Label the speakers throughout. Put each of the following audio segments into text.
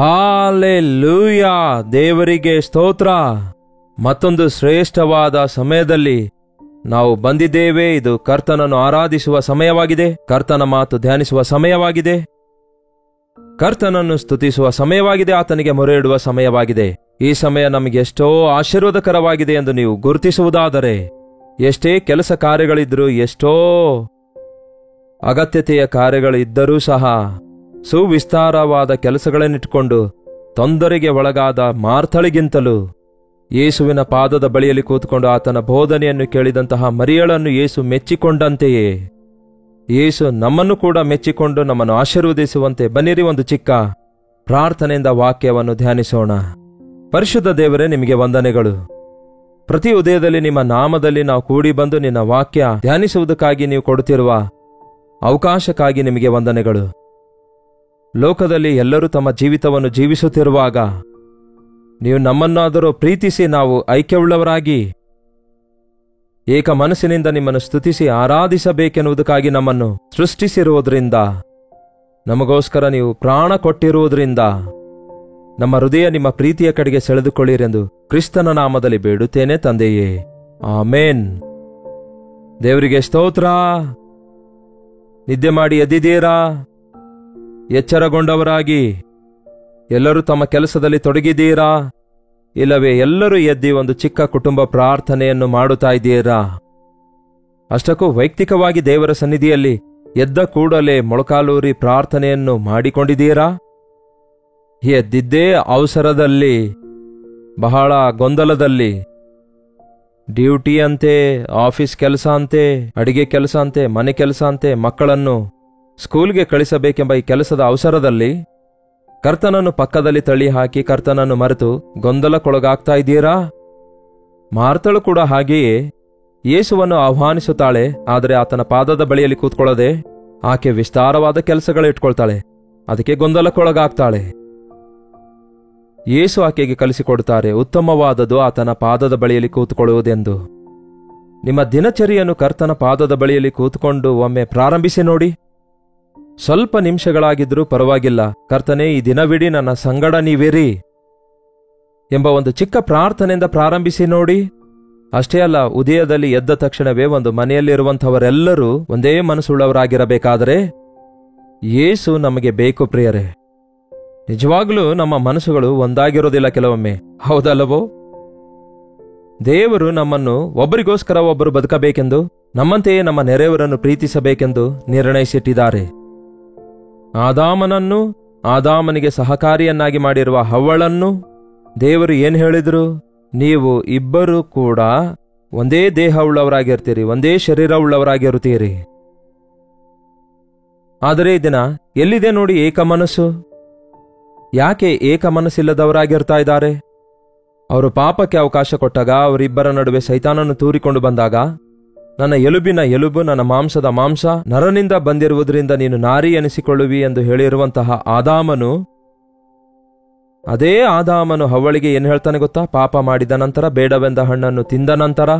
Speaker 1: Hallelujah, ದೇವರಿಗೆ ಸ್ತೋತ್ರ. ಮತ್ತೊಂದು ಶ್ರೇಷ್ಠವಾದ ಸಮಯದಲ್ಲಿ ನಾವು ಬಂದಿದ್ದೇವೆ. ಇದು ಕರ್ತನನ್ನು ಆರಾಧಿಸುವ ಸಮಯವಾಗಿದೆ, ಕರ್ತನ ಮಾತು ಧ್ಯಾನಿಸುವ ಸಮಯವಾಗಿದೆ, ಕರ್ತನನ್ನು ಸ್ತುತಿಸುವ ಸಮಯವಾಗಿದೆ, ಆತನಿಗೆ ಮೊರೆ ಇಡುವ ಸಮಯವಾಗಿದೆ. ಈ ಸಮಯ ನಮಗೆ ಎಷ್ಟೋ ಆಶೀರ್ವಾದಕರವಾಗಿದೆ ಎಂದು ನೀವು ಗುರುತಿಸುವುದಾದರೆ, ಎಷ್ಟೇ ಕೆಲಸ ಕಾರ್ಯಗಳಿದ್ರೂ, ಎಷ್ಟೋ ಅಗತ್ಯತೆಯ ಕಾರ್ಯಗಳಿದ್ದರೂ ಸಹ ಸುವಿಸ್ತಾರವಾದ ಕೆಲಸಗಳನ್ನಿಟ್ಟುಕೊಂಡು ತೊಂದರೆಗೆ ಒಳಗಾದ ಮಾರ್ಥಳಿಗಿಂತಲೂ ಯೇಸುವಿನ ಪಾದದ ಬಳಿಯಲ್ಲಿ ಕೂತ್ಕೊಂಡು ಆತನ ಬೋಧನೆಯನ್ನು ಕೇಳಿದಂತಹ ಮರಿಯಳನ್ನು ಯೇಸು ಮೆಚ್ಚಿಕೊಂಡಂತೆಯೇ ಯೇಸು ನಮ್ಮನ್ನು ಕೂಡ ಮೆಚ್ಚಿಕೊಂಡು ನಮ್ಮನ್ನು ಆಶೀರ್ವದಿಸುವಂತೆ ಬನ್ನಿರಿ ಒಂದು ಚಿಕ್ಕ ಪ್ರಾರ್ಥನೆಯಿಂದ ವಾಕ್ಯವನ್ನು ಧ್ಯಾನಿಸೋಣ. ಪರಿಶುದ್ಧ ದೇವರೇ, ನಿಮಗೆ ವಂದನೆಗಳು. ಪ್ರತಿ ಉದಯದಲ್ಲಿ ನಿಮ್ಮ ನಾಮದಲ್ಲಿ ನಾವು ಕೂಡಿ ಬಂದು ನಿನ್ನ ವಾಕ್ಯ ಧ್ಯಾನಿಸುವುದಕ್ಕಾಗಿ ನೀವು ಕೊಡುತ್ತಿರುವ ಅವಕಾಶಕ್ಕಾಗಿ ನಿಮಗೆ ವಂದನೆಗಳು. ಲೋಕದಲ್ಲಿ ಎಲ್ಲರೂ ತಮ್ಮ ಜೀವಿತವನ್ನು ಜೀವಿಸುತ್ತಿರುವಾಗ ನೀವು ನಮ್ಮನ್ನಾದರೂ ಪ್ರೀತಿಸಿ ನಾವು ಐಕ್ಯವುಳ್ಳವರಾಗಿ ಏಕ ಮನಸ್ಸಿನಿಂದ ನಿಮ್ಮನ್ನು ಸ್ತುತಿಸಿ ಆರಾಧಿಸಬೇಕೆನ್ನುವುದಕ್ಕಾಗಿ ನಮ್ಮನ್ನು ಸೃಷ್ಟಿಸಿರುವುದರಿಂದ, ನಮಗೋಸ್ಕರ ನೀವು ಪ್ರಾಣ ಕೊಟ್ಟಿರುವುದರಿಂದ ನಮ್ಮ ಹೃದಯ ನಿಮ್ಮ ಪ್ರೀತಿಯ ಕಡೆಗೆ ಸೆಳೆದುಕೊಳ್ಳಿರೆಂದು ಕ್ರಿಸ್ತನ ನಾಮದಲ್ಲಿ ಬೇಡುತ್ತೇನೆ ತಂದೆಯೇ, ಆಮೇನ್. ದೇವರಿಗೆ ಸ್ತೋತ್ರ. ನಿದ್ದೆ ಮಾಡಿ ಎದ್ದಿದ್ದೀರಾ? ಎಚ್ಚರಗೊಂಡವರಾಗಿ ಎಲ್ಲರೂ ತಮ್ಮ ಕೆಲಸದಲ್ಲಿ ತೊಡಗಿದ್ದೀರಾ? ಇಲ್ಲವೇ ಎಲ್ಲರೂ ಎದ್ದಿ ಒಂದು ಚಿಕ್ಕ ಕುಟುಂಬ ಪ್ರಾರ್ಥನೆಯನ್ನು ಮಾಡುತ್ತಾ ಇದ್ದೀರಾ? ಅಷ್ಟಕ್ಕೂ ವೈಯಕ್ತಿಕವಾಗಿ ದೇವರ ಸನ್ನಿಧಿಯಲ್ಲಿ ಎದ್ದ ಕೂಡಲೇ ಮೊಳಕಾಲೂರಿ ಪ್ರಾರ್ಥನೆಯನ್ನು ಮಾಡಿಕೊಂಡಿದ್ದೀರಾ? ಎದ್ದಿದ್ದೇ ಅವಸರದಲ್ಲಿ, ಬಹಳ ಗೊಂದಲದಲ್ಲಿ, ಡ್ಯೂಟಿ ಅಂತೆ, ಆಫೀಸ್ ಕೆಲಸ ಅಂತೆ, ಅಡಿಗೆ ಕೆಲಸ ಅಂತೆ, ಮನೆ ಕೆಲಸ ಅಂತೆ, ಮಕ್ಕಳನ್ನು ಸ್ಕೂಲ್ಗೆ ಕಳಿಸಬೇಕೆಂಬ ಈ ಕೆಲಸದ ಅವಸರದಲ್ಲಿ ಕರ್ತನನ್ನು ಪಕ್ಕದಲ್ಲಿ ತಳ್ಳಿ ಹಾಕಿ ಕರ್ತನನ್ನು ಮರೆತು ಗೊಂದಲಕ್ಕೊಳಗಾಗ್ತಾ ಇದ್ದೀರಾ? ಮಾರ್ತಳು ಕೂಡ ಹಾಗೆಯೇ ಯೇಸುವನ್ನು ಆಹ್ವಾನಿಸುತ್ತಾಳೆ, ಆದರೆ ಆತನ ಪಾದದ ಬಳಿಯಲ್ಲಿ ಕೂತ್ಕೊಳ್ಳದೆ ಆಕೆ ವಿಸ್ತಾರವಾದ ಕೆಲಸಗಳಿಟ್ಕೊಳ್ತಾಳೆ, ಅದಕ್ಕೆ ಗೊಂದಲಕ್ಕೊಳಗಾಗ್ತಾಳೆ. ಯೇಸು ಆಕೆಗೆ ಕಲಿಸಿಕೊಡುತ್ತಾರೆ ಉತ್ತಮವಾದದ್ದು ಆತನ ಪಾದದ ಬಳಿಯಲ್ಲಿ ಕೂತ್ಕೊಳ್ಳುವುದೆಂದು. ನಿಮ್ಮ ದಿನಚರಿಯನ್ನು ಕರ್ತನ ಪಾದದ ಬಳಿಯಲ್ಲಿ ಕೂತ್ಕೊಂಡು ಒಮ್ಮೆ ಪ್ರಾರಂಭಿಸಿ ನೋಡಿ. ಸ್ವಲ್ಪ ನಿಮಿಷಗಳಾಗಿದ್ರೂ ಪರವಾಗಿಲ್ಲ, ಕರ್ತನೇ ಈ ದಿನವಿಡೀ ನನ್ನ ಸಂಗಡ ನೀವಿರಿ ಎಂಬ ಒಂದು ಚಿಕ್ಕ ಪ್ರಾರ್ಥನೆಯಿಂದ ಪ್ರಾರಂಭಿಸಿ ನೋಡಿ. ಅಷ್ಟೇ ಅಲ್ಲ, ಉದಯದಲ್ಲಿ ಎದ್ದ ತಕ್ಷಣವೇ ಒಂದು ಮನೆಯಲ್ಲಿರುವಂಥವರೆಲ್ಲರೂ ಒಂದೇ ಮನಸ್ಸುಳ್ಳವರಾಗಿರಬೇಕಾದರೆ ಯೇಸು ನಮಗೆ ಬೇಕು ಪ್ರಿಯರೇ. ನಿಜವಾಗ್ಲೂ ನಮ್ಮ ಮನಸ್ಸುಗಳು ಒಂದಾಗಿರೋದಿಲ್ಲ ಕೆಲವೊಮ್ಮೆ, ಹೌದಲ್ಲವೋ? ದೇವರು ನಮ್ಮನ್ನು ಒಬ್ಬರಿಗೋಸ್ಕರ ಒಬ್ಬರು ಬದುಕಬೇಕೆಂದು, ನಮ್ಮಂತೆಯೇ ನಮ್ಮ ನೆರೆಯವರನ್ನು ಪ್ರೀತಿಸಬೇಕೆಂದು ನಿರ್ಣಯಿಸಿಟ್ಟಿದ್ದಾರೆ. ಆದಾಮನನ್ನು, ಆದಾಮನಿಗೆ ಸಹಕಾರಿಯನ್ನಾಗಿ ಮಾಡಿರುವ ಹವ್ವಳನ್ನು ದೇವರು ಏನು ಹೇಳಿದ್ರು? ನೀವು ಇಬ್ಬರೂ ಕೂಡ ಒಂದೇ ದೇಹವುಳ್ಳವರಾಗಿರ್ತೀರಿ, ಒಂದೇ ಶರೀರವುಳ್ಳವರಾಗಿರುತ್ತೀರಿ. ಆದರೆ ಈ ದಿನ ಎಲ್ಲಿದೆ ನೋಡಿ ಏಕ ಮನಸ್ಸು? ಯಾಕೆ ಏಕ ಮನಸ್ಸಿಲ್ಲದವರಾಗಿರ್ತಾ ಇದ್ದಾರೆ? ಅವರು ಪಾಪಕ್ಕೆ ಅವಕಾಶ ಕೊಟ್ಟಾಗ, ಅವರಿಬ್ಬರ ನಡುವೆ ಸೈತಾನನ್ನು ತೂರಿಕೊಂಡು ಬಂದಾಗ, ನನ್ನ ಎಲುಬಿನ ಎಲುಬು, ನನ್ನ ಮಾಂಸದ ಮಾಂಸ, ನರನಿಂದ ಬಂದಿರುವುದರಿಂದ ನೀನು ನಾರಿ ಎನಿಸಿಕೊಳ್ಳುವಿ ಎಂದು ಹೇಳಿರುವಂತಹ ಆದಾಮನು, ಅದೇ ಆದಾಮನು ಹವ್ವಳಿಗೆ ಏನು ಹೇಳ್ತಾನೆ ಗೊತ್ತಾ? ಪಾಪ ಮಾಡಿದ ನಂತರ, ಬೇಡವೆಂದ ಹಣ್ಣನ್ನು ತಿಂದ ನಂತರ,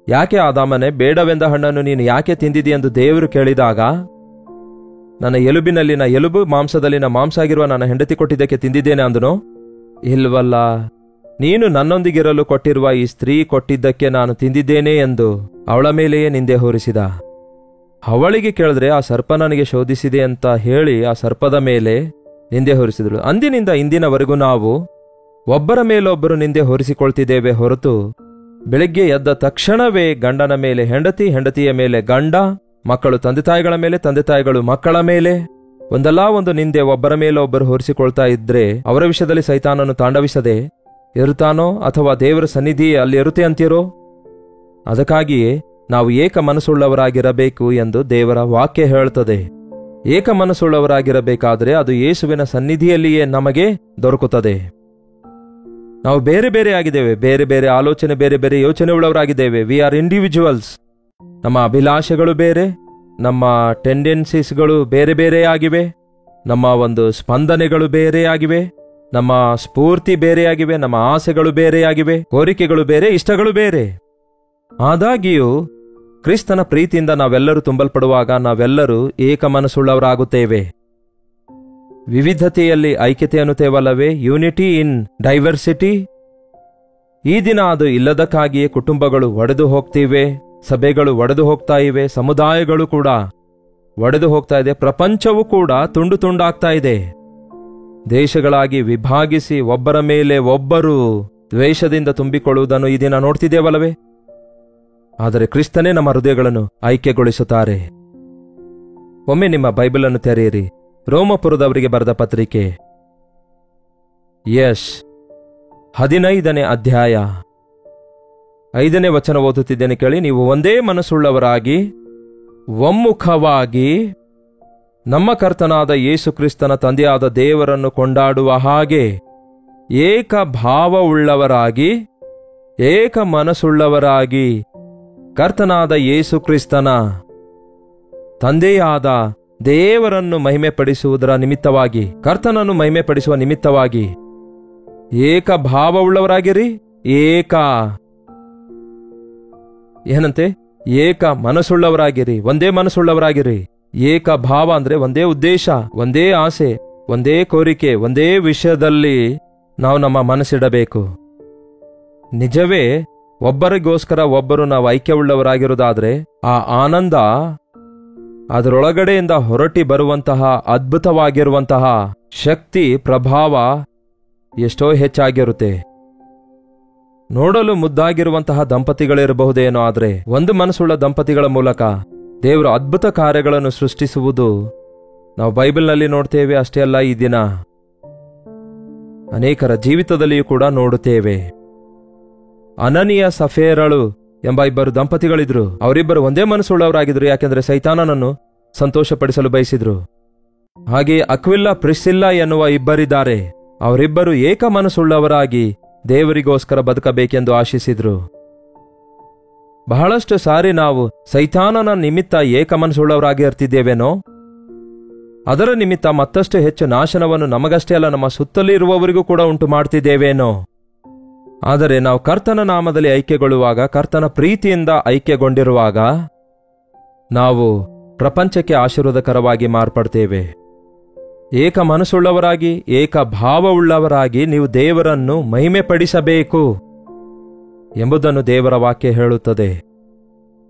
Speaker 1: ಯಾಕೆ ಆದಾಮನೇ ಬೇಡವೆಂದ ಹಣ್ಣನ್ನು ನೀನು ಯಾಕೆ ತಿಂದಿದಿ ಎಂದು ದೇವರು ಕೇಳಿದಾಗ, ನನ್ನ ಎಲುಬಿನಲ್ಲಿನ ಎಲುಬು, ಮಾಂಸದಲ್ಲಿನ ಮಾಂಸ ಆಗಿರುವ ನನ್ನ ಹೆಂಡತಿ ಕೊಟ್ಟಿದ್ದಕ್ಕೆ ತಿಂದಿದ್ದೇನೆ ಅಂದನು. ಇಲ್ವಲ್ಲ, ನೀನು ನನ್ನೊಂದಿಗಿರಲು ಕೊಟ್ಟಿರುವ ಈ ಸ್ತ್ರೀ ಕೊಟ್ಟಿದ್ದಕ್ಕೆ ನಾನು ತಿಂದಿದ್ದೇನೆ ಎಂದು ಅವಳ ಮೇಲೆಯೇ ನಿಂದೆ ಹೊರಿಸಿದ. ಅವಳಿಗೆ ಕೇಳಿದ್ರೆ ಆ ಸರ್ಪ ನನಗೆ ಶೋಧಿಸಿದೆ ಅಂತ ಹೇಳಿ ಆ ಸರ್ಪದ ಮೇಲೆ ನಿಂದೆ ಹೊರಿಸಿದಳು. ಅಂದಿನಿಂದ ಇಂದಿನವರೆಗೂ ನಾವು ಒಬ್ಬರ ಮೇಲೊಬ್ಬರು ನಿಂದೆ ಹೊರಿಸಿಕೊಳ್ತಿದ್ದೇವೆ ಹೊರತು, ಬೆಳಿಗ್ಗೆ ಎದ್ದ ತಕ್ಷಣವೇ ಗಂಡನ ಮೇಲೆ ಹೆಂಡತಿ, ಹೆಂಡತಿಯ ಮೇಲೆ ಗಂಡ, ಮಕ್ಕಳು ತಂದೆ ತಾಯಿಗಳ ಮೇಲೆ, ತಂದೆ ತಾಯಿಗಳು ಮಕ್ಕಳ ಮೇಲೆ ಒಂದಲ್ಲ ಒಂದು ನಿಂದೆ ಒಬ್ಬರ ಮೇಲೊಬ್ಬರು ಹೊರಿಸಿಕೊಳ್ತಾ ಇದ್ರೆ ಅವರ ವಿಷಯದಲ್ಲಿ ಸೈತಾನನು ತಾಂಡವಿಸದೆ ಇರುತ್ತಾನೋ ಅಥವಾ ದೇವರ ಸನ್ನಿಧಿ ಅಲ್ಲಿ ಇರುತ್ತೆ ಅಂತೀರೋ? ಅದಕ್ಕಾಗಿಯೇ ನಾವು ಏಕ ಮನಸ್ಸುಳ್ಳವರಾಗಿರಬೇಕು ಎಂದು ದೇವರ ವಾಕ್ಯ ಹೇಳುತ್ತದೆ. ಏಕ ಮನಸ್ಸುಳ್ಳವರಾಗಿರಬೇಕಾದರೆ ಅದು ಯೇಸುವಿನ ಸನ್ನಿಧಿಯಲ್ಲಿಯೇ ನಮಗೆ ದೊರಕುತ್ತದೆ. ನಾವು ಬೇರೆ ಬೇರೆ ಆಗಿದ್ದೇವೆ, ಬೇರೆ ಬೇರೆ ಆಲೋಚನೆ, ಬೇರೆ ಬೇರೆ ಯೋಚನೆ ಉಳ್ಳವರಾಗಿದ್ದೇವೆ. We are individuals. ನಮ್ಮ ಅಭಿಲಾಷೆಗಳು ಬೇರೆ, ನಮ್ಮ ಟೆಂಡೆನ್ಸೀಸ್ಗಳು ಬೇರೆ ಬೇರೆ ಆಗಿವೆ, ನಮ್ಮ ಒಂದು ಸ್ಪಂದನೆಗಳು ಬೇರೆಯಾಗಿವೆ, ನಮ್ಮ ಸ್ಫೂರ್ತಿ ಬೇರೆಯಾಗಿವೆ, ನಮ್ಮ ಆಸೆಗಳು ಬೇರೆಯಾಗಿವೆ, ಕೋರಿಕೆಗಳು ಬೇರೆ, ಇಷ್ಟಗಳು ಬೇರೆ. ಆದಾಗ್ಯೂ ಕ್ರಿಸ್ತನ ಪ್ರೀತಿಯಿಂದ ನಾವೆಲ್ಲರೂ ತುಂಬಲ್ಪಡುವಾಗ ನಾವೆಲ್ಲರೂ ಏಕ ಮನಸ್ಸುಳ್ಳವರಾಗುತ್ತೇವೆ. ವಿವಿಧತೆಯಲ್ಲಿ ಐಕ್ಯತೆ ಅನ್ನುತ್ತೇವಲ್ಲವೇ, ಯೂನಿಟಿ ಇನ್ ಡೈವರ್ಸಿಟಿ. ಈ ದಿನ ಅದು ಇಲ್ಲದಕ್ಕಾಗಿಯೇ ಕುಟುಂಬಗಳು ಒಡೆದು ಹೋಗ್ತಿವೆ, ಸಭೆಗಳು ಒಡೆದು ಹೋಗ್ತಾ ಇವೆ, ಸಮುದಾಯಗಳು ಕೂಡ ಒಡೆದು ಹೋಗ್ತಾ ಇದೆ, ಪ್ರಪಂಚವೂ ಕೂಡ ತುಂಡು ತುಂಡಾಗ್ತಾ ಇದೆ. ದೇಶಗಳಾಗಿ ವಿಭಾಗಿಸಿ ಒಬ್ಬರ ಮೇಲೆ ಒಬ್ಬರು ದ್ವೇಷದಿಂದ ತುಂಬಿಕೊಳ್ಳುವುದನ್ನು ಈ ದಿನ ನೋಡ್ತಿದ್ದೇವಲ್ಲವೇ. ಆದರೆ ಕ್ರಿಸ್ತನೇ ನಮ್ಮ ಹೃದಯಗಳನ್ನು ಐಕ್ಯಗೊಳಿಸುತ್ತಾರೆ. ಒಮ್ಮೆ ನಿಮ್ಮ ಬೈಬಲನ್ನು ತೆರೆಯಿರಿ. ರೋಮಪುರದವರಿಗೆ ಬರೆದ ಪತ್ರಿಕೆ 15ನೇ ಅಧ್ಯಾಯ 5ನೇ ವಚನ ಓದುತ್ತಿದ್ದೇನೆ, ಕೇಳಿ. ನೀವು ಒಂದೇ ಮನಸ್ಸುಳ್ಳವರಾಗಿ ಒಮ್ಮುಖವಾಗಿ ನಮ್ಮ ಕರ್ತನಾದ ಯೇಸು ಕ್ರಿಸ್ತನ ತಂದೆಯಾದ ದೇವರನ್ನು ಕೊಂಡಾಡುವ ಹಾಗೆ ಏಕ ಭಾವವುಳ್ಳವರಾಗಿ ಏಕ ಮನಸ್ಸುಳ್ಳವರಾಗಿ ಕರ್ತನಾದ ಯೇಸು ಕ್ರಿಸ್ತನ ತಂದೆಯಾದ ದೇವರನ್ನು ಮಹಿಮೆಪಡಿಸುವುದರ ನಿಮಿತ್ತವಾಗಿ, ಕರ್ತನನ್ನು ಮಹಿಮೆಪಡಿಸುವ ನಿಮಿತ್ತವಾಗಿ ಏಕ ಭಾವವುಳ್ಳವರಾಗಿರಿ. ಏನಂತೆ? ಏಕ ಮನಸ್ಸುಳ್ಳವರಾಗಿರಿ, ಒಂದೇ ಮನಸ್ಸುಳ್ಳವರಾಗಿರಿ. ಏಕ ಭಾವ ಅಂದ್ರೆ ಒಂದೇ ಉದ್ದೇಶ, ಒಂದೇ ಆಸೆ, ಒಂದೇ ಕೋರಿಕೆ, ಒಂದೇ ವಿಷಯದಲ್ಲಿ ನಾವು ನಮ್ಮ ಮನಸ್ಸಿಡಬೇಕು. ನಿಜವೇ ಒಬ್ಬರಿಗೋಸ್ಕರ ಒಬ್ಬರು ನಾವು ಐಕ್ಯವುಳ್ಳವರಾಗಿರುವುದಾದ್ರೆ ಆ ಆನಂದ, ಅದರೊಳಗಡೆಯಿಂದ ಹೊರಟಿ ಬರುವಂತಹ ಅದ್ಭುತವಾಗಿರುವಂತಹ ಶಕ್ತಿ, ಪ್ರಭಾವ ಎಷ್ಟೋ ಹೆಚ್ಚಾಗಿರುತ್ತೆ. ನೋಡಲು ಮುದ್ದಾಗಿರುವಂತಹ ದಂಪತಿಗಳಿರಬಹುದೇನೋ, ಆದರೆ ಒಂದು ಮನಸ್ಸುಳ್ಳ ದಂಪತಿಗಳ ಮೂಲಕ ದೇವರು ಅದ್ಭುತ ಕಾರ್ಯಗಳನ್ನು ಸೃಷ್ಟಿಸುವುದು ನಾವು ಬೈಬಲ್ನಲ್ಲಿ ನೋಡ್ತೇವೆ. ಅಷ್ಟೇ ಅಲ್ಲ, ಈ ದಿನ ಅನೇಕರ ಜೀವಿತದಲ್ಲಿಯೂ ಕೂಡ ನೋಡುತ್ತೇವೆ. ಅನನೀಯ ಸಫೇರಳು ಎಂಬ ಇಬ್ಬರು ದಂಪತಿಗಳಿದ್ರು. ಅವರಿಬ್ಬರು ಒಂದೇ ಮನಸ್ಸುಳ್ಳವರಾಗಿದ್ರು, ಯಾಕೆಂದ್ರೆ ಸೈತಾನನನ್ನು ಸಂತೋಷಪಡಿಸಲು ಬಯಸಿದ್ರು. ಹಾಗೆಯೇ ಅಕ್ವಿಲ್ಲ ಪ್ರಿಸ್ಸಿಲ್ಲ ಎನ್ನುವ ಇಬ್ಬರಿದ್ದಾರೆ. ಅವರಿಬ್ಬರು ಏಕ ಮನಸ್ಸುಳ್ಳವರಾಗಿ ದೇವರಿಗೋಸ್ಕರ ಬದುಕಬೇಕೆಂದು ಆಶಿಸಿದ್ರು. ಬಹಳಷ್ಟು ಸಾರಿ ನಾವು ಸೈತಾನನ ನಿಮಿತ್ತ ಏಕ ಮನಸ್ಸುಳ್ಳವರಾಗಿ ಇರ್ತಿದ್ದೇವೇನೋ, ಅದರ ನಿಮಿತ್ತ ಮತ್ತಷ್ಟು ಹೆಚ್ಚು ನಾಶನವನ್ನು ನಮಗಷ್ಟೇ ಅಲ್ಲ, ನಮ್ಮ ಸುತ್ತಲಿರುವವರಿಗೂ ಕೂಡ ಉಂಟು ಮಾಡ್ತಿದ್ದೇವೇನೋ. ಆದರೆ ನಾವು ಕರ್ತನ ನಾಮದಲ್ಲಿ ಐಕ್ಯಗೊಳ್ಳುವಾಗ, ಕರ್ತನ ಪ್ರೀತಿಯಿಂದ ಐಕ್ಯಗೊಂಡಿರುವಾಗ ನಾವು ಪ್ರಪಂಚಕ್ಕೆ ಆಶೀರ್ವಾದಕರವಾಗಿ ಮಾರ್ಪಡ್ತೇವೆ. ಏಕ ಮನಸ್ಸುಳ್ಳವರಾಗಿ ಏಕ ಭಾವವುಳ್ಳವರಾಗಿ ನೀವು ದೇವರನ್ನು ಮಹಿಮೆಪಡಿಸಬೇಕು ಎಂಬುದನ್ನು ದೇವರ ವಾಕ್ಯ ಹೇಳುತ್ತದೆ.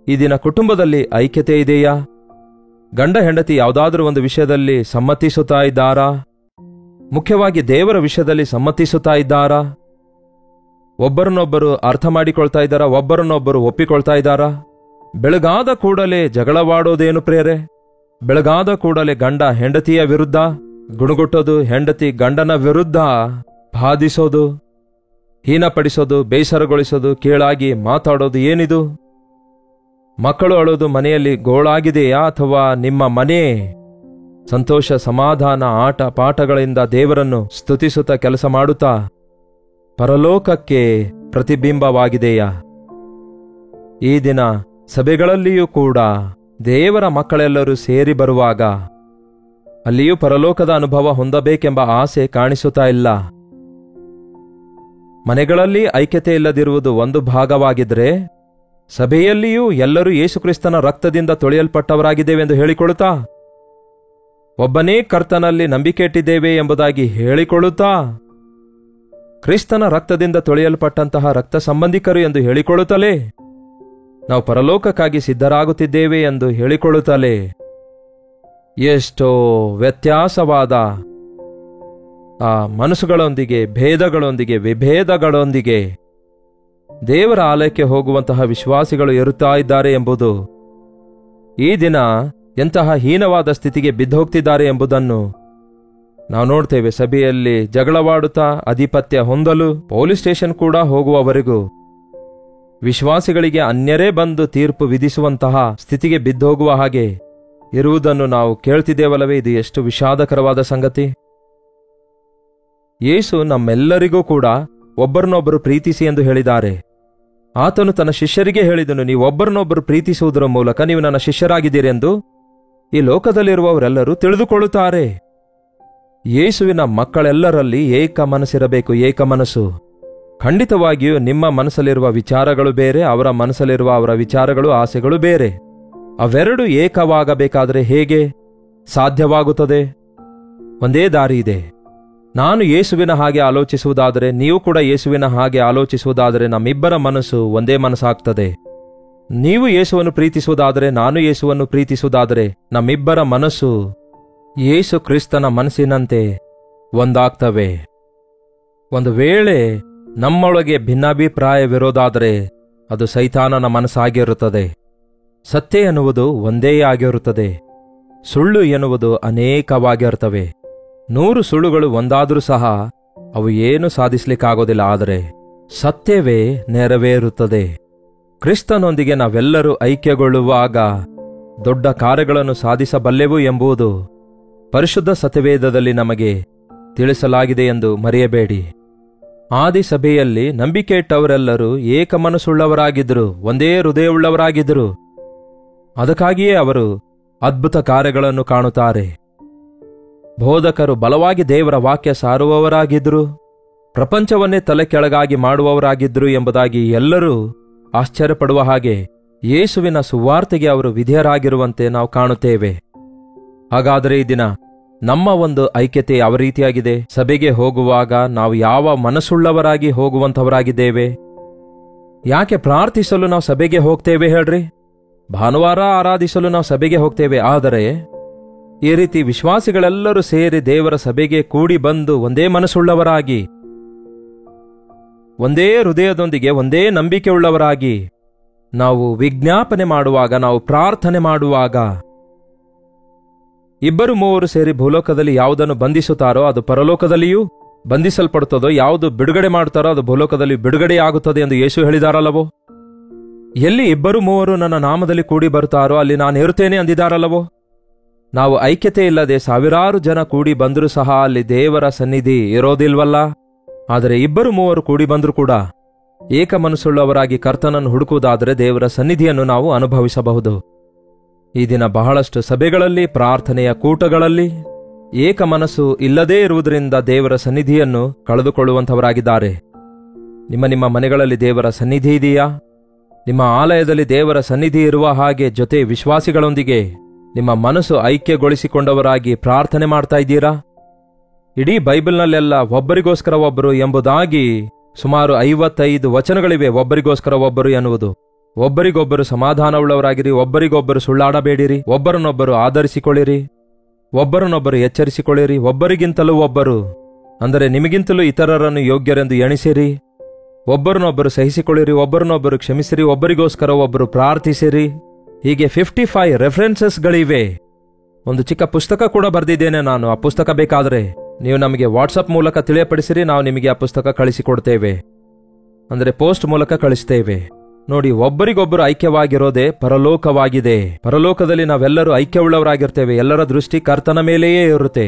Speaker 1: ಈ ದಿನ ಕುಟುಂಬದಲ್ಲಿ ಐಕ್ಯತೆ ಇದೆಯಾ? ಗಂಡ ಹೆಂಡತಿ ಯಾವುದಾದ್ರೂ ಒಂದು ವಿಷಯದಲ್ಲಿ ಸಮ್ಮತಿಸುತ್ತಾ ಇದ್ದಾರಾ? ಮುಖ್ಯವಾಗಿ ದೇವರ ವಿಷಯದಲ್ಲಿ ಸಮ್ಮತಿಸುತ್ತಾ ಇದ್ದಾರಾ? ಒಬ್ಬರನ್ನೊಬ್ಬರು ಅರ್ಥ ಮಾಡಿಕೊಳ್ತಾ ಇದ್ದಾರಾ? ಒಬ್ಬರನ್ನೊಬ್ಬರು ಒಪ್ಪಿಕೊಳ್ತಾ ಇದ್ದಾರಾ? ಬೆಳಗಾದ ಕೂಡಲೇ ಜಗಳವಾಡೋದೇನು ಪ್ರೇರೆ? ಬೆಳಗಾದ ಕೂಡಲೇ ಗಂಡ ಹೆಂಡತಿಯ ವಿರುದ್ಧ ಗುಣಗುಟ್ಟೋದು, ಹೆಂಡತಿ ಗಂಡನ ವಿರುದ್ಧ ಬಾಧಿಸೋದು, ಹೀನಪಡಿಸೋದು, ಬೇಸರಗೊಳಿಸೋದು, ಕೀಳಾಗಿ ಮಾತಾಡೋದು ಏನಿದು? ಮಕ್ಕಳು ಅಳೋದು ಮನೆಯಲ್ಲಿ ಗೋಳಾಗಿದೆಯಾ? ಅಥವಾ ನಿಮ್ಮ ಮನೆ ಸಂತೋಷ, ಸಮಾಧಾನ, ಆಟ ಪಾಠಗಳಿಂದ ದೇವರನ್ನು ಸ್ತುತಿಸುತ್ತಾ ಕೆಲಸ ಮಾಡುತ್ತಾ ಪರಲೋಕಕ್ಕೆ ಪ್ರತಿಬಿಂಬವಾಗಿದೆಯಾ? ಈ ದಿನ ಸಭೆಗಳಲ್ಲಿಯೂ ಕೂಡ ದೇವರ ಮಕ್ಕಳೆಲ್ಲರೂ ಸೇರಿ ಬರುವಾಗ ಅಲ್ಲಿಯೂ ಪರಲೋಕದ ಅನುಭವ ಹೊಂದಬೇಕೆಂಬ ಆಸೆ ಕಾಣಿಸುತ್ತಾ ಇಲ್ಲ. ಮನೆಗಳಲ್ಲಿ ಐಕ್ಯತೆ ಇಲ್ಲದಿರುವುದು ಒಂದು ಭಾಗವಾಗಿದ್ರೆ, ಸಭೆಯಲ್ಲಿಯೂ ಎಲ್ಲರೂ ಯೇಸುಕ್ರಿಸ್ತನ ರಕ್ತದಿಂದ ತೊಳೆಯಲ್ಪಟ್ಟವರಾಗಿದ್ದೇವೆಂದು ಹೇಳಿಕೊಳ್ಳುತ್ತಾ, ಒಬ್ಬನೇ ಕರ್ತನಲ್ಲಿ ನಂಬಿಕೆ ಇಟ್ಟಿದ್ದೇವೆ ಎಂಬುದಾಗಿ ಹೇಳಿಕೊಳ್ಳುತ್ತಾ, ಕ್ರಿಸ್ತನ ರಕ್ತದಿಂದ ತೊಳೆಯಲ್ಪಟ್ಟಂತಹ ರಕ್ತ ಸಂಬಂಧಿಕರು ಎಂದು ಹೇಳಿಕೊಳ್ಳುತ್ತಲೇ, ನಾವು ಪರಲೋಕಕ್ಕಾಗಿ ಸಿದ್ಧರಾಗುತ್ತಿದ್ದೇವೆ ಎಂದು ಹೇಳಿಕೊಳ್ಳುತ್ತಲೇ, ಎಷ್ಟೋ ವ್ಯತ್ಯಾಸವಾದ ಆ ಮನಸ್ಸುಗಳೊಂದಿಗೆ, ಭೇದಗಳೊಂದಿಗೆ, ವಿಭೇದಗಳೊಂದಿಗೆ ದೇವರ ಆಲಯಕ್ಕೆ ಹೋಗುವಂತಹ ವಿಶ್ವಾಸಿಗಳು ಇರುತ್ತಾ ಇದ್ದಾರೆ ಎಂಬುದು, ಈ ದಿನ ಎಂತಹ ಹೀನವಾದ ಸ್ಥಿತಿಗೆ ಬಿದ್ದೋಗ್ತಿದ್ದಾರೆ ಎಂಬುದನ್ನು ನಾವು ನೋಡ್ತೇವೆ. ಸಭೆಯಲ್ಲಿ ಜಗಳವಾಡುತ್ತಾ ಅಧಿಪತ್ಯ ಹೊಂದಲು ಪೊಲೀಸ್ ಸ್ಟೇಷನ್ ಕೂಡ ಹೋಗುವವರೆಗೂ ವಿಶ್ವಾಸಿಗಳಿಗೆ ಅನ್ಯರೇ ಬಂದು ತೀರ್ಪು ವಿಧಿಸುವಂತಹ ಸ್ಥಿತಿಗೆ ಬಿದ್ದೋಗುವ ಹಾಗೆ ಇರುವುದನ್ನು ನಾವು ಕೇಳ್ತಿದ್ದೇವಲ್ಲವೇ? ಇದು ಎಷ್ಟು ವಿಷಾದಕರವಾದ ಸಂಗತಿ. ಯೇಸು ನಮ್ಮೆಲ್ಲರಿಗೂ ಕೂಡ ಒಬ್ಬರನ್ನೊಬ್ಬರು ಪ್ರೀತಿಸಿ ಎಂದು ಹೇಳಿದ್ದಾರೆ. ಆತನು ತನ್ನ ಶಿಷ್ಯರಿಗೆ ಹೇಳಿದನು, ನೀವು ಒಬ್ಬರನ್ನೊಬ್ಬರು ಪ್ರೀತಿಸುವುದರ ಮೂಲಕ ನೀವು ನನ್ನ ಶಿಷ್ಯರಾಗಿದ್ದೀರೆಂದು ಈ ಲೋಕದಲ್ಲಿರುವವರೆಲ್ಲರೂ ತಿಳಿದುಕೊಳ್ಳುತ್ತಾರೆ. ಯೇಸುವಿನ ಮಕ್ಕಳೆಲ್ಲರಲ್ಲಿ ಏಕ ಮನಸ್ಸಿರಬೇಕು. ಏಕ ಮನಸ್ಸು. ಖಂಡಿತವಾಗಿಯೂ ನಿಮ್ಮ ಮನಸ್ಸಲ್ಲಿರುವ ವಿಚಾರಗಳು ಬೇರೆ, ಅವರ ಮನಸ್ಸಲ್ಲಿರುವ ಅವರ ವಿಚಾರಗಳು, ಆಸೆಗಳು ಬೇರೆ. ಅವೆರಡು ಏಕವಾಗಬೇಕಾದರೆ ಹೇಗೆ ಸಾಧ್ಯವಾಗುತ್ತದೆ? ಒಂದೇ ದಾರಿ ಇದೆ. ನಾನು ಯೇಸುವಿನ ಹಾಗೆ ಆಲೋಚಿಸುವುದಾದರೆ, ನೀವು ಕೂಡ ಯೇಸುವಿನ ಹಾಗೆ ಆಲೋಚಿಸುವುದಾದರೆ ನಮ್ಮಿಬ್ಬರ ಮನಸ್ಸು ಒಂದೇ ಮನಸ್ಸಾಗ್ತದೆ. ನೀವು ಯೇಸುವನ್ನು ಪ್ರೀತಿಸುವುದಾದರೆ, ನಾನು ಯೇಸುವನ್ನು ಪ್ರೀತಿಸುವುದಾದರೆ ನಮ್ಮಿಬ್ಬರ ಮನಸ್ಸು ಯೇಸು ಕ್ರಿಸ್ತನ ಮನಸ್ಸಿನಂತೆ ಒಂದಾಗ್ತವೆ. ಒಂದು ವೇಳೆ ನಮ್ಮೊಳಗೆ ಭಿನ್ನಾಭಿಪ್ರಾಯವಿರೋದಾದರೆ ಅದು ಸೈತಾನನ ಮನಸ್ಸಾಗಿರುತ್ತದೆ. ಸತ್ಯ ಎನ್ನುವುದು ಒಂದೇ ಆಗಿರುತ್ತದೆ, ಸುಳ್ಳು ಎನ್ನುವುದು ಅನೇಕವಾಗಿರುತ್ತವೆ. 100 ಸುಳ್ಳುಗಳು ಒಂದಾದರೂ ಸಹ ಅವು ಏನು ಸಾಧಿಸಲಿಕ್ಕಾಗೋದಿಲ್ಲ, ಆದರೆ ಸತ್ಯವೇ ನೆರವೇರುತ್ತದೆ. ಕ್ರಿಸ್ತನೊಂದಿಗೆ ನಾವೆಲ್ಲರೂ ಐಕ್ಯಗೊಳ್ಳುವಾಗ ದೊಡ್ಡ ಕಾರ್ಯಗಳನ್ನು ಸಾಧಿಸಬಲ್ಲೆವು ಎಂಬುದು ಪರಿಶುದ್ಧ ಸತ್ಯವೇದದಲ್ಲಿ ನಮಗೆ ತಿಳಿಸಲಾಗಿದೆ ಎಂದು ಮರೆಯಬೇಡಿ. ಆದಿ ಸಭೆಯಲ್ಲಿ ನಂಬಿಕೆ ಇಟ್ಟವರೆಲ್ಲರೂ ಏಕ ಮನಸ್ಸುಳ್ಳವರಾಗಿದ್ದರು, ಒಂದೇ ಹೃದಯವುಳ್ಳವರಾಗಿದ್ದರು. ಅದಕ್ಕಾಗಿಯೇ ಅವರು ಅದ್ಭುತ ಕಾರ್ಯಗಳನ್ನು ಕಾಣುತ್ತಾರೆ. ಬೋಧಕರು ಬಲವಾಗಿ ದೇವರ ವಾಕ್ಯ ಸಾರುವವರಾಗಿದ್ದರು, ಪ್ರಪಂಚವನ್ನೇ ತಲೆ ಕೆಳಗಾಗಿ ಮಾಡುವವರಾಗಿದ್ದರು ಎಂಬುದಾಗಿ ಎಲ್ಲರೂ ಆಶ್ಚರ್ಯಪಡುವ ಹಾಗೆ ಯೇಸುವಿನ ಸುವಾರ್ತೆಗೆ ಅವರು ವಿಧೇಯರಾಗಿರುವಂತೆ ನಾವು ಕಾಣುತ್ತೇವೆ. ಹಾಗಾದರೆ ಈ ದಿನ ನಮ್ಮ ಒಂದು ಐಕ್ಯತೆ ಯಾವ ರೀತಿಯಾಗಿದೆ? ಸಭೆಗೆ ಹೋಗುವಾಗ ನಾವು ಯಾವ ಮನಸ್ಸುಳ್ಳವರಾಗಿ ಹೋಗುವಂಥವರಾಗಿದ್ದೇವೆ? ಯಾಕೆ ಪ್ರಾರ್ಥಿಸಲು ನಾವು ಸಭೆಗೆ ಹೋಗ್ತೇವೆ ಹೇಳ್ರಿ? ಭಾನುವಾರ ಆರಾಧಿಸಲು ನಾವು ಸಭೆಗೆ ಹೋಗ್ತೇವೆ. ಆದರೆ ಈ ರೀತಿ ವಿಶ್ವಾಸಿಗಳೆಲ್ಲರೂ ಸೇರಿ ದೇವರ ಸಭೆಗೆ ಕೂಡಿ ಬಂದು ಒಂದೇ ಮನಸ್ಸುಳ್ಳವರಾಗಿ, ಒಂದೇ ಹೃದಯದೊಂದಿಗೆ, ಒಂದೇ ನಂಬಿಕೆಯುಳ್ಳವರಾಗಿ ನಾವು ವಿಜ್ಞಾಪನೆ ಮಾಡುವಾಗ, ನಾವು ಪ್ರಾರ್ಥನೆ ಮಾಡುವಾಗ, 2-3 ಸೇರಿ ಭೂಲೋಕದಲ್ಲಿ ಯಾವುದನ್ನು ಬಂಧಿಸುತ್ತಾರೋ ಅದು ಪರಲೋಕದಲ್ಲಿಯೂ ಬಂಧಿಸಲ್ಪಡುತ್ತದೋ, ಯಾವುದು ಬಿಡುಗಡೆ ಮಾಡುತ್ತಾರೋ ಅದು ಭೂಲೋಕದಲ್ಲಿ ಬಿಡುಗಡೆಯಾಗುತ್ತದೆ ಎಂದು ಯೇಸು ಹೇಳಿದಾರಲ್ಲವೋ? ಎಲ್ಲಿ 2-3 ನನ್ನ ನಾಮದಲ್ಲಿ ಕೂಡಿ ಬರುತ್ತಾರೋ ಅಲ್ಲಿ ನಾನು ಇರುತ್ತೇನೆ ಅಂದಿದ್ದಾರಲ್ಲವೋ? ನಾವು ಐಕ್ಯತೆ ಇಲ್ಲದೆ ಸಾವಿರಾರು ಜನ ಕೂಡಿ ಬಂದರೂ ಸಹ ಅಲ್ಲಿ ದೇವರ ಸನ್ನಿಧಿ ಇರೋದಿಲ್ವಲ್ಲ? ಆದರೆ 2-3 ಕೂಡಿ ಬಂದರೂ ಕೂಡ ಏಕ ಮನಸ್ಸುಳ್ಳವರಾಗಿ ಕರ್ತನನ್ನು ಹುಡುಕುವುದಾದರೆ ದೇವರ ಸನ್ನಿಧಿಯನ್ನು ನಾವು ಅನುಭವಿಸಬಹುದು. ಈ ದಿನ ಬಹಳಷ್ಟು ಸಭೆಗಳಲ್ಲಿ, ಪ್ರಾರ್ಥನೆಯ ಕೂಟಗಳಲ್ಲಿ ಏಕ ಮನಸ್ಸು ಇಲ್ಲದೇ ಇರುವುದರಿಂದ ದೇವರ ಸನ್ನಿಧಿಯನ್ನು ಕಳೆದುಕೊಳ್ಳುವಂಥವರಾಗಿದ್ದಾರೆ. ನಿಮ್ಮ ಮನೆಗಳಲ್ಲಿ ದೇವರ ಸನ್ನಿಧಿ ಇದೆಯಾ? ನಿಮ್ಮ ಆಲಯದಲ್ಲಿ ದೇವರ ಸನ್ನಿಧಿ ಇರುವ ಹಾಗೆ ಜೊತೆ ವಿಶ್ವಾಸಿಗಳೊಂದಿಗೆ ನಿಮ್ಮ ಮನಸ್ಸು ಐಕ್ಯಗೊಳಿಸಿಕೊಂಡವರಾಗಿ ಪ್ರಾರ್ಥನೆ ಮಾಡ್ತಾ ಇದ್ದೀರಾ? ಇಡೀ ಬೈಬಲ್ನಲ್ಲೆಲ್ಲ ಒಬ್ಬರಿಗೋಸ್ಕರ ಒಬ್ಬರು ಎಂಬುದಾಗಿ ಸುಮಾರು 55 ವಚನಗಳಿವೆ. ಒಬ್ಬರಿಗೋಸ್ಕರ ಒಬ್ಬರು ಎನ್ನುವುದು. ಒಬ್ಬರಿಗೊಬ್ಬರು ಸಮಾಧಾನವುಳ್ಳವರಾಗಿರಿ, ಒಬ್ಬರಿಗೊಬ್ಬರು ಸುಳ್ಳಾಡಬೇಡಿರಿ, ಒಬ್ಬರನ್ನೊಬ್ಬರು ಆಧರಿಸಿಕೊಳ್ಳಿರಿ, ಒಬ್ಬರನ್ನೊಬ್ಬರು ಎಚ್ಚರಿಸಿಕೊಳ್ಳಿರಿ, ಒಬ್ಬರಿಗಿಂತಲೂ ಒಬ್ಬರು ಅಂದರೆ ನಿಮಗಿಂತಲೂ ಇತರರನ್ನು ಯೋಗ್ಯರೆಂದು ಎಣಿಸಿರಿ, ಒಬ್ಬರನ್ನೊಬ್ಬರು ಸಹಿಸಿಕೊಳ್ಳಿರಿ, ಒಬ್ಬರನ್ನೊಬ್ಬರು ಕ್ಷಮಿಸಿರಿ, ಒಬ್ಬರಿಗೋಸ್ಕರ ಒಬ್ಬರು ಪ್ರಾರ್ಥಿಸಿರಿ. ಹೀಗೆ 55 ರೆಫರೆನ್ಸಸ್ಗಳಿವೆ. ಒಂದು ಚಿಕ್ಕ ಪುಸ್ತಕ ಕೂಡ ಬರೆದಿದ್ದೇನೆ ನಾನು. ಆ ಪುಸ್ತಕ ಬೇಕಾದರೆ ನೀವು ನಮಗೆ ವಾಟ್ಸಪ್ ಮೂಲಕ ತಿಳಿಯಪಡಿಸಿರಿ, ನಾವು ನಿಮಗೆ ಆ ಪುಸ್ತಕ ಕಳಿಸಿಕೊಡ್ತೇವೆ, ಅಂದರೆ ಪೋಸ್ಟ್ ಮೂಲಕ ಕಳಿಸ್ತೇವೆ. ನೋಡಿ, ಒಬ್ಬರಿಗೊಬ್ಬರು ಐಕ್ಯವಾಗಿರೋದೇ ಪರಲೋಕವಾಗಿದೆ. ಪರಲೋಕದಲ್ಲಿ ನಾವೆಲ್ಲರೂ ಐಕ್ಯವುಳ್ಳವರಾಗಿರ್ತೇವೆ. ಎಲ್ಲರ ದೃಷ್ಟಿ ಕರ್ತನ ಮೇಲೆಯೇ ಇರುತ್ತೆ.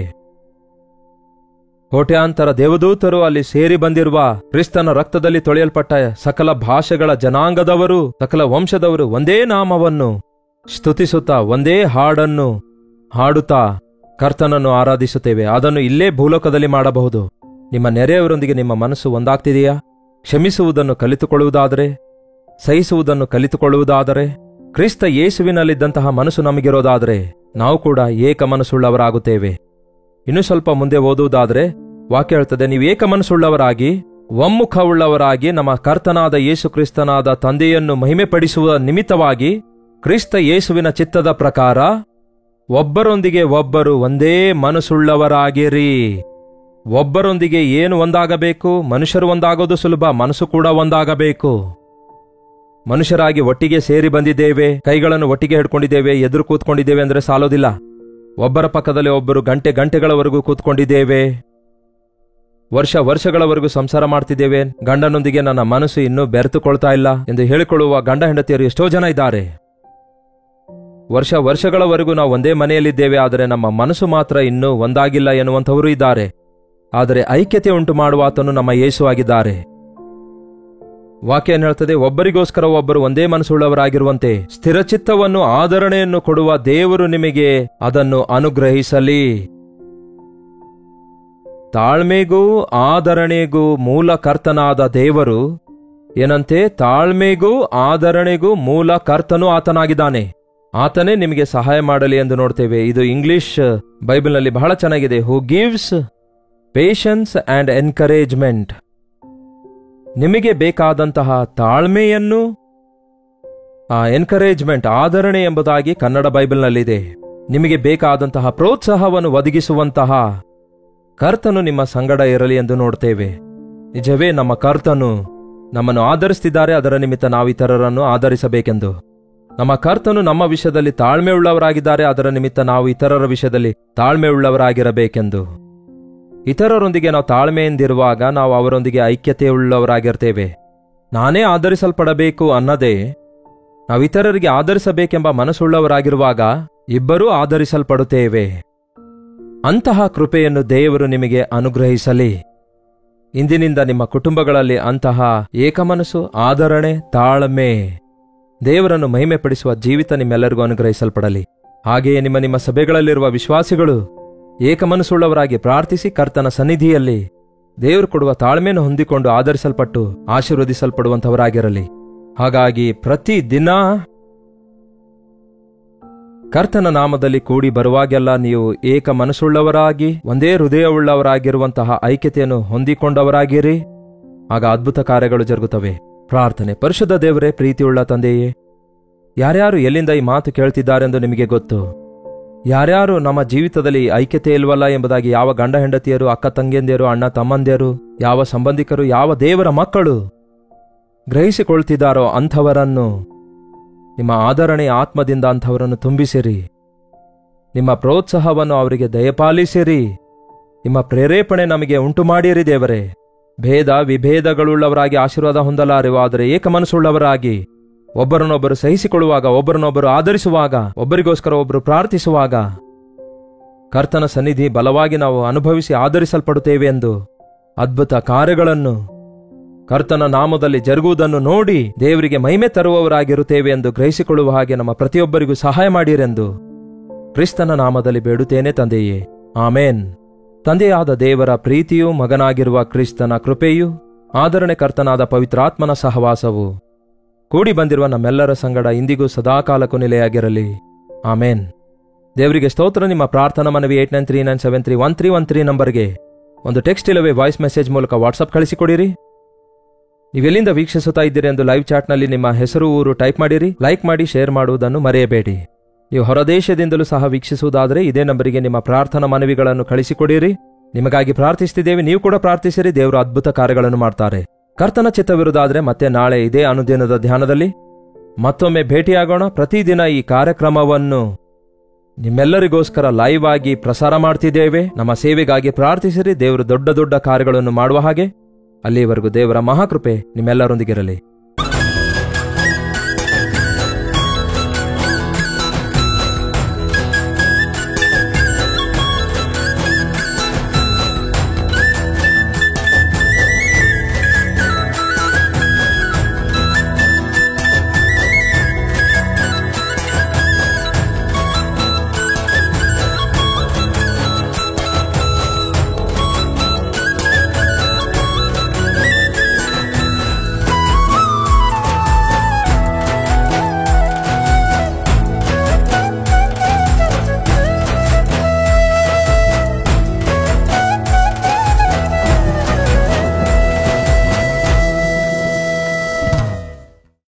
Speaker 1: ಕೋಟ್ಯಾಂತರ ದೇವದೂತರು ಅಲ್ಲಿ ಸೇರಿ ಬಂದಿರುವ ಕ್ರಿಸ್ತನ ರಕ್ತದಲ್ಲಿ ತೊಳೆಯಲ್ಪಟ್ಟ ಸಕಲ ಭಾಷೆಗಳ ಜನಾಂಗದವರು, ಸಕಲ ವಂಶದವರು ಒಂದೇ ನಾಮವನ್ನು ಸ್ತುತಿಸುತ್ತಾ ಒಂದೇ ಹಾಡನ್ನು ಹಾಡುತ್ತಾ ಕರ್ತನನ್ನು ಆರಾಧಿಸುತ್ತೇವೆ. ಅದನ್ನು ಇಲ್ಲೇ ಭೂಲೋಕದಲ್ಲಿ ಮಾಡಬಹುದು. ನಿಮ್ಮ ನೆರೆಯವರೊಂದಿಗೆ ನಿಮ್ಮ ಮನಸ್ಸು ಒಂದಾಗ್ತಿದೆಯಾ? ಕ್ಷಮಿಸುವುದನ್ನು ಕಲಿತುಕೊಳ್ಳುವುದಾದರೆ, ಸಹಿಸುವುದನ್ನು ಕಲಿತುಕೊಳ್ಳುವುದಾದರೆ, ಕ್ರಿಸ್ತ ಯೇಸುವಿನಲ್ಲಿದ್ದಂತಹ ಮನಸ್ಸು ನಮಗಿರೋದಾದರೆ ನಾವು ಕೂಡ ಏಕ ಮನಸ್ಸುಳ್ಳವರಾಗುತ್ತೇವೆ. ಇನ್ನು ಸ್ವಲ್ಪ ಮುಂದೆ ಓದುವುದಾದರೆ ವಾಕ್ಯ ಹೇಳ್ತದೆ, ನೀವು ಏಕ ಮನಸ್ಸುಳ್ಳವರಾಗಿ ಒಮ್ಮುಖವುಳ್ಳವರಾಗಿ ನಮ್ಮ ಕರ್ತನಾದ ಯೇಸು ಕ್ರಿಸ್ತನಾದ ತಂದೆಯನ್ನು ಮಹಿಮೆಪಡಿಸುವ ನಿಮಿತ್ತವಾಗಿ ಕ್ರಿಸ್ತ ಯೇಸುವಿನ ಚಿತ್ತದ ಪ್ರಕಾರ ಒಬ್ಬರೊಂದಿಗೆ ಒಬ್ಬರು ಒಂದೇ ಮನಸ್ಸುಳ್ಳವರಾಗಿರಿ. ಒಬ್ಬರೊಂದಿಗೆ ಏನು ಒಂದಾಗಬೇಕು? ಮನುಷ್ಯರು ಒಂದಾಗೋದು ಸುಲಭ, ಮನಸ್ಸು ಕೂಡ ಒಂದಾಗಬೇಕು. ಮನುಷ್ಯರಾಗಿ ಒಟ್ಟಿಗೆ ಸೇರಿ ಬಂದಿದ್ದೇವೆ, ಕೈಗಳನ್ನು ಒಟ್ಟಿಗೆ ಹಿಡ್ಕೊಂಡಿದ್ದೇವೆ, ಎದುರು ಕೂತ್ಕೊಂಡಿದ್ದೇವೆ ಅಂದರೆ ಸಾಲೋದಿಲ್ಲ. ಒಬ್ಬರ ಪಕ್ಕದಲ್ಲಿ ಒಬ್ಬರು ಗಂಟೆಗಳವರೆಗೂ ಕೂತ್ಕೊಂಡಿದ್ದೇವೆ, ವರ್ಷಗಳವರೆಗೂ ಸಂಸಾರ ಮಾಡ್ತಿದ್ದೇವೆ, ಗಂಡನೊಂದಿಗೆ ನನ್ನ ಮನಸ್ಸು ಇನ್ನೂ ಬೆರೆತುಕೊಳ್ತಾ ಇಲ್ಲ ಎಂದು ಹೇಳಿಕೊಳ್ಳುವ ಗಂಡ ಹೆಂಡತಿಯರು ಎಷ್ಟೋ ಜನ ಇದ್ದಾರೆ. ವರ್ಷಗಳವರೆಗೂ ನಾವು ಒಂದೇ ಮನೆಯಲ್ಲಿದ್ದೇವೆ, ಆದರೆ ನಮ್ಮ ಮನಸ್ಸು ಮಾತ್ರ ಇನ್ನೂ ಒಂದಾಗಿಲ್ಲ ಎನ್ನುವಂಥವರು ಇದ್ದಾರೆ. ಆದರೆ ಐಕ್ಯತೆ ಉಂಟು ಮಾಡುವ ಆತನು ನಮ್ಮ ಯೇಸು ಆಗಿದ್ದಾರೆ. ವಾಕ್ಯ ಏನು ಹೇಳ್ತದೆ? ಒಬ್ಬರಿಗೋಸ್ಕರ ಒಬ್ಬರು ಒಂದೇ ಮನಸ್ಸುಳ್ಳವರಾಗಿರುವಂತೆ ಸ್ಥಿರಚಿತ್ತವನ್ನು ಆದರಣೆಯನ್ನು ಕೊಡುವ ದೇವರು ನಿಮಗೆ ಅದನ್ನು ಅನುಗ್ರಹಿಸಲಿ. ತಾಳ್ಮೆಗೂ ಆದರಣೆಗೂ ಮೂಲ ಕರ್ತನಾದ ದೇವರು ಏನಂತೆ? ತಾಳ್ಮೆಗೂ ಆದರಣೆಗೂ ಮೂಲ ಕರ್ತನು ಆತನಾಗಿದ್ದಾನೆ. ಆತನೇ ನಿಮಗೆ ಸಹಾಯ ಮಾಡಲಿ ಎಂದು ನೋಡ್ತೇವೆ. ಇದು ಇಂಗ್ಲಿಷ್ ಬೈಬಲ್ನಲ್ಲಿ ಬಹಳ ಚೆನ್ನಾಗಿದೆ. ಹೂ ಗಿವ್ಸ್ ಪೇಷನ್ಸ್ ಅಂಡ್ ಎನ್ಕರೇಜ್ಮೆಂಟ್. ನಿಮಗೆ ಬೇಕಾದಂತಹ ತಾಳ್ಮೆಯನ್ನು, ಎನ್ಕರೇಜ್ಮೆಂಟ್ ಆದರಣೆ ಎಂಬುದಾಗಿ ಕನ್ನಡ ಬೈಬಲ್ನಲ್ಲಿದೆ. ನಿಮಗೆ ಬೇಕಾದಂತಹ ಪ್ರೋತ್ಸಾಹವನ್ನು ಒದಗಿಸುವಂತಹ ಕರ್ತನು ನಿಮ್ಮ ಸಂಗಡ ಇರಲಿ ಎಂದು ನೋಡ್ತೇವೆ. ನಿಜವೇ, ನಮ್ಮ ಕರ್ತನು ನಮ್ಮನ್ನು ಆಧರಿಸುತ್ತಿದ್ದಾರೆ, ಅದರ ನಿಮಿತ್ತ ನಾವು ಇತರರನ್ನು ಆಧರಿಸಬೇಕೆಂದು. ನಮ್ಮ ಕರ್ತನು ನಮ್ಮ ವಿಷಯದಲ್ಲಿ ತಾಳ್ಮೆ ಉಳ್ಳವರಾಗಿದ್ದಾರೆ, ಅದರ ನಿಮಿತ್ತ ನಾವು ಇತರರ ವಿಷಯದಲ್ಲಿ ತಾಳ್ಮೆ ಉಳ್ಳವರಾಗಿರಬೇಕೆಂದು. ಇತರರೊಂದಿಗೆ ನಾವು ತಾಳ್ಮೆಯಿಂದಿರುವಾಗ ನಾವು ಅವರೊಂದಿಗೆ ಐಕ್ಯತೆ ಉಳ್ಳವರಾಗಿರ್ತೇವೆ. ನಾನೇ ಆಧರಿಸಲ್ಪಡಬೇಕು ಅನ್ನದೇ ನಾವು ಇತರರಿಗೆ ಆಧರಿಸಬೇಕೆಂಬ ಮನಸ್ಸುಳ್ಳವರಾಗಿರುವಾಗ ಇಬ್ಬರೂ ಆಧರಿಸಲ್ಪಡುತ್ತೇವೆ. ಅಂತಹ ಕೃಪೆಯನ್ನು ದೇವರು ನಿಮಗೆ ಅನುಗ್ರಹಿಸಲಿ. ಇಂದಿನಿಂದ ನಿಮ್ಮ ಕುಟುಂಬಗಳಲ್ಲಿ ಅಂತಹ ಏಕಮನಸ್ಸು, ಆದರಣೆ, ತಾಳ್ಮೆ, ದೇವರನ್ನು ಮಹಿಮೆಪಡಿಸುವ ಜೀವಿತ ನಿಮ್ಮೆಲ್ಲರಿಗೂ ಅನುಗ್ರಹಿಸಲ್ಪಡಲಿ. ಹಾಗೆಯೇ ನಿಮ್ಮ ಸಭೆಗಳಲ್ಲಿರುವ ವಿಶ್ವಾಸಿಗಳು ಏಕಮನಸ್ಸುಳ್ಳವರಾಗಿ ಪ್ರಾರ್ಥಿಸಿ ಕರ್ತನ ಸನ್ನಿಧಿಯಲ್ಲಿ ದೇವರು ಕೊಡುವ ತಾಳ್ಮೆಯನ್ನು ಹೊಂದಿಕೊಂಡು ಆಧರಿಸಲ್ಪಟ್ಟು ಆಶೀರ್ವದಿಸಲ್ಪಡುವಂಥವರಾಗಿರಲಿ. ಹಾಗಾಗಿ ಪ್ರತಿ ದಿನ ಕರ್ತನ ನಾಮದಲ್ಲಿ ಕೂಡಿ ಬರುವಾಗೆಲ್ಲ ನೀವು ಏಕ ಮನಸ್ಸುಳ್ಳವರಾಗಿ ಒಂದೇ ಹೃದಯವುಳ್ಳವರಾಗಿರುವಂತಹ ಐಕ್ಯತೆಯನ್ನು ಹೊಂದಿಕೊಂಡವರಾಗಿರಿ. ಆಗ ಅದ್ಭುತ ಕಾರ್ಯಗಳು ಜರುಗುತ್ತವೆ. ಪ್ರಾರ್ಥನೆ. ಪರಿಶುದ್ಧ ದೇವರೇ, ಪ್ರೀತಿಯುಳ್ಳ ತಂದೆಯೇ, ಯಾರ್ಯಾರು ಎಲ್ಲಿಂದ ಈ ಮಾತು ಕೇಳ್ತಿದ್ದಾರೆಂದು ನಿಮಗೆ ಗೊತ್ತು. ಯಾರ್ಯಾರು ನಮ್ಮ ಜೀವಿತದಲ್ಲಿ ಐಕ್ಯತೆ ಇಲ್ವಲ್ಲ ಎಂಬುದಾಗಿ ಯಾವ ಗಂಡ ಹೆಂಡತಿಯರು, ಅಕ್ಕ ತಂಗಿಯಂದಿರು, ಅಣ್ಣ ತಮ್ಮಂದಿರು, ಯಾವ ಸಂಬಂಧಿಕರು, ಯಾವ ದೇವರ ಮಕ್ಕಳು ಗ್ರಹಿಸಿಕೊಳ್ತಿದ್ದಾರೋ ಅಂಥವರನ್ನು ನಿಮ್ಮ ಆದರಣೆಯ ಆತ್ಮದಿಂದ ಅಂಥವರನ್ನು ತುಂಬಿಸಿರಿ. ನಿಮ್ಮ ಪ್ರೋತ್ಸಾಹವನ್ನು ಅವರಿಗೆ ದಯಪಾಲಿಸಿರಿ. ನಿಮ್ಮ ಪ್ರೇರೇಪಣೆ ನಮಗೆ ಉಂಟು ಮಾಡಿರಿ ದೇವರೇ. ಭೇದ ವಿಭೇದಗಳುಳ್ಳವರಾಗಿ ಆಶೀರ್ವಾದ ಹೊಂದಲಾರೆವು, ಆದರೆ ಏಕಮನಸ್ಸುಳ್ಳವರಾಗಿ ಒಬ್ಬರನ್ನೊಬ್ಬರು ಸಹಿಸಿಕೊಳ್ಳುವಾಗ, ಒಬ್ಬರನ್ನೊಬ್ಬರು ಆಧರಿಸುವಾಗ, ಒಬ್ಬರಿಗೋಸ್ಕರ ಒಬ್ಬರು ಪ್ರಾರ್ಥಿಸುವಾಗ ಕರ್ತನ ಸನ್ನಿಧಿ ಬಲವಾಗಿ ನಾವು ಅನುಭವಿಸಿ ಆಧರಿಸಲ್ಪಡುತ್ತೇವೆ ಎಂದು ಅದ್ಭುತ ಕಾರ್ಯಗಳನ್ನು ಕರ್ತನ ನಾಮದಲ್ಲಿ ಜರುಗುವುದನ್ನು ನೋಡಿ ದೇವರಿಗೆ ಮಹಿಮೆ ತರುವವರಾಗಿರುತ್ತೇವೆ ಎಂದು ಗ್ರಹಿಸಿಕೊಳ್ಳುವ ಹಾಗೆ ನಮ್ಮ ಪ್ರತಿಯೊಬ್ಬರಿಗೂ ಸಹಾಯ ಮಾಡಿರೆಂದು ಕ್ರಿಸ್ತನ ನಾಮದಲ್ಲಿ ಬೇಡುತ್ತೇನೆ ತಂದೆಯೇ, ಆಮೇನ್. ತಂದೆಯಾದ ದೇವರ ಪ್ರೀತಿಯೂ ಮಗನಾಗಿರುವ ಕ್ರಿಸ್ತನ ಕೃಪೆಯೂ ಆದರಣೆ ಕರ್ತನಾದ ಪವಿತ್ರಾತ್ಮನ ಸಹವಾಸವು ಕೂಡಿ ಬಂದಿರುವ ನಮ್ಮೆಲ್ಲರ ಸಂಗಡ ಇಂದಿಗೂ ಸದಾಕಾಲಕ್ಕೂ ನೆಲೆಯಾಗಿರಲಿ. ಆಮೇನ್. ದೇವರಿಗೆ ಸ್ತೋತ್ರ. ನಿಮ್ಮ ಪ್ರಾರ್ಥನಾ ಮನವಿ 8939731313 ನಂಬರ್ಗೆ ಒಂದು ಟೆಕ್ಸ್ಟ್ ಇಲ್ಲವೇ ವಾಯ್ಸ್ ಮೆಸೇಜ್ ಮೂಲಕ ವಾಟ್ಸಪ್ ಕಳಿಸಿಕೊಡಿರಿ. ನೀವೆಲ್ಲಿಂದ ವೀಕ್ಷಿಸುತ್ತಾ ಇದ್ದೀರಿ ಎಂದು ಲೈವ್ ಚಾಟ್ನಲ್ಲಿ ನಿಮ್ಮ ಹೆಸರು, ಊರು ಟೈಪ್ ಮಾಡಿರಿ. ಲೈಕ್ ಮಾಡಿ, ಶೇರ್ ಮಾಡುವುದನ್ನು ಮರೆಯಬೇಡಿ. ನೀವು ಹೊರದೇಶದಿಂದಲೂ ಸಹ ವೀಕ್ಷಿಸುವುದಾದರೆ ಇದೇ ನಂಬರಿಗೆ ನಿಮ್ಮ ಪ್ರಾರ್ಥನಾ ಮನವಿಗಳನ್ನು ಕಳಿಸಿಕೊಡಿರಿ. ನಿಮಗಾಗಿ ಪ್ರಾರ್ಥಿಸುತ್ತಿದ್ದೇವೆ, ನೀವು ಕೂಡ ಪ್ರಾರ್ಥಿಸಿರಿ. ದೇವರು ಅದ್ಭುತ ಕಾರ್ಯಗಳನ್ನು ಮಾಡ್ತಾರೆ. ಕರ್ತನ ಚಿತ್ತವಿರುವುದಾದರೆ ಮತ್ತೆ ನಾಳೆ ಇದೇ ಅನುದಿನದ ಧ್ಯಾನದಲ್ಲಿ ಮತ್ತೊಮ್ಮೆ ಭೇಟಿಯಾಗೋಣ. ಪ್ರತಿದಿನ ಈ ಕಾರ್ಯಕ್ರಮವನ್ನು ನಿಮ್ಮೆಲ್ಲರಿಗೋಸ್ಕರ ಲೈವ್ ಆಗಿ ಪ್ರಸಾರ ಮಾಡ್ತಿದ್ದೇವೆ. ನಮ್ಮ ಸೇವೆಗಾಗಿ ಪ್ರಾರ್ಥಿಸಿರಿ. ದೇವರು ದೊಡ್ಡ ದೊಡ್ಡ ಕಾರ್ಯಗಳನ್ನು ಮಾಡುವ ಹಾಗೆ. ಅಲ್ಲಿಯವರೆಗೂ ದೇವರ ಮಹಾಕೃಪೆ ನಿಮ್ಮೆಲ್ಲರೊಂದಿಗಿರಲಿ.